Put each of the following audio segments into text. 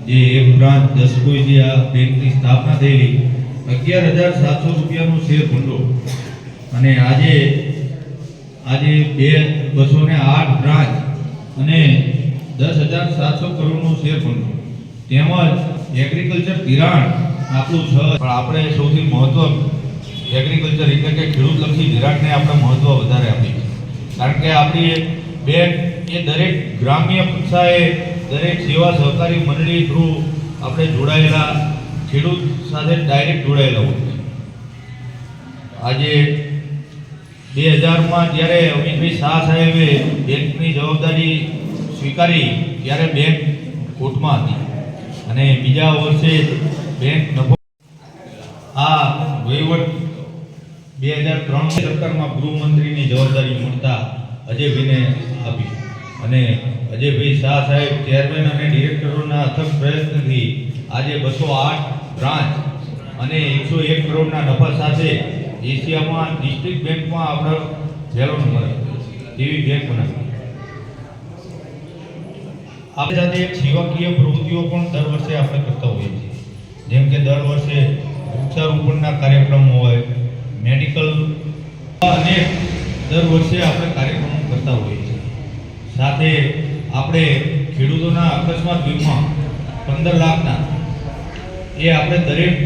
જે એક બ્રાન્ચ 10 કોઈ આ બેંકની સ્થાપના થયેલી 11,700 રૂપિયાનું શેર ભંડોળ અને આજે 208 બ્રાન્ચ અને 10,700 કરોડનું શેર ભંડોળ તેમજ એગ્રીકલ્ચર ધિરાણ આપણું છે. પણ આપણે સૌથી મહત્વ એગ્રીકલ્ચર એટલે કે ખેડૂતલક્ષી ધિરાણને આપણે મહત્વ વધારે આપીએ, કારણ કે આપણી બેંક એ દરેક ગ્રામ્ય કક્ષાએ દરેક સેવા સહકારી મંડળી થ્રુ આપણે જોડાયેલા ખેડૂત સાથે ડાયરેક્ટ જોડાયેલા હોય છે. આજે 2000માં જ્યારે અમિતભાઈ શાહ સાહેબે બેંકની જવાબદારી સ્વીકારી ત્યારે બેંક ખોટમાં હતી અને બીજા વર્ષે બેંક નફો આ વહીવટ 2003 સરકારમાં ગૃહમંત્રીની જવાબદારી મળતા અજયભાઈને આપી અને અજયભાઈ શાહ સાહેબ ચેરમેન અને ડિરેક્ટરોના અથક પ્રયત્નથી આજે 208 બ્રાન્ચ અને 101 કરોડના નફા સાથે એશિયામાં ડિસ્ટ્રિક્ટ બેંકમાં આપણે પહેલો નંબર એવી બેંક બનાવી. આપણે સાથે એક સેવાકીય પ્રવૃત્તિઓ પણ દર વર્ષે આપણે કરતા હોઈએ છીએ, જેમ કે દર વર્ષે વૃક્ષારોપણના કાર્યક્રમો હોય, મેડિકલ અને દર વર્ષે આપણે કાર્યક્રમો કરતા હોઈએ છીએ. સાથે આપણે ખેડૂતોના અકસ્માત વીમા 15 લાખના એ આપણે દરેક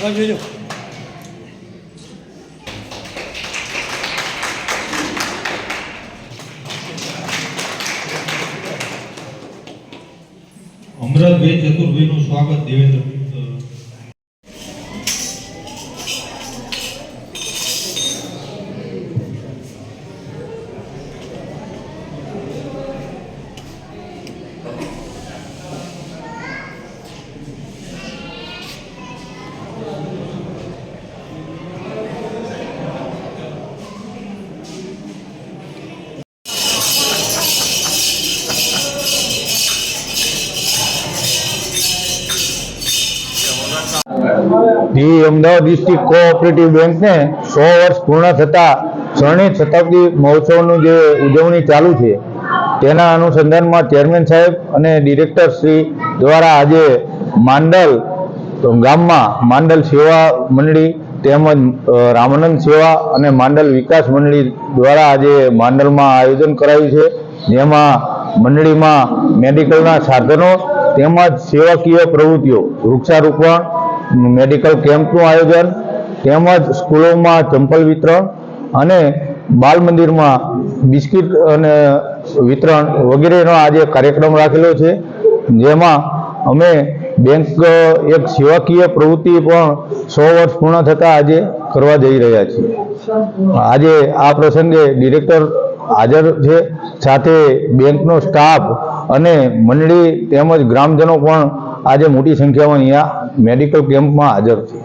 જોજો અમરતભાઈ ચતુરભાઈનું સ્વાગત દેવેન્દ્ર. અમદાવાદ ડિસ્ટ્રિક્ટ કોઓપરેટિવ બેંકને 100 વર્ષ પૂર્ણ થતા સ્વર્ણિમ શતાબ્દી મહોત્સવનું જે ઉજવણી ચાલુ છે તેના અનુસંધાનમાં ચેરમેન સાહેબ અને ડિરેક્ટર શ્રી દ્વારા આજે માંડલ ગામમાં માંડલ સેવા મંડળી તેમજ રામાનંદ સેવા અને માંડલ વિકાસ મંડળી દ્વારા આજે માંડલમાં આયોજન કરાયું છે, જેમાં મંડળીમાં મેડિકલના સાધનો તેમજ સેવાકીય પ્રવૃત્તિઓ, વૃક્ષારોપણ, મેડિકલ કેમ્પનું આયોજન તેમજ સ્કૂલોમાં ચંપલ વિતરણ અને બાલ મંદિરમાં બિસ્કિટ અને વિતરણ વગેરેનો આજે કાર્યક્રમ રાખેલો છે, જેમાં અમે બેંક એક સેવાકીય પ્રવૃત્તિ પણ 100 વર્ષ પૂર્ણ થતાં આજે કરવા જઈ રહ્યા છીએ. આજે આ પ્રસંગે ડિરેક્ટર હાજર છે, સાથે બેંકનો સ્ટાફ અને મંડળી તેમજ ગ્રામજનો પણ આજે મોટી સંખ્યામાં અહીંયા મેડિકલ કેમ્પમાં હાજર છે.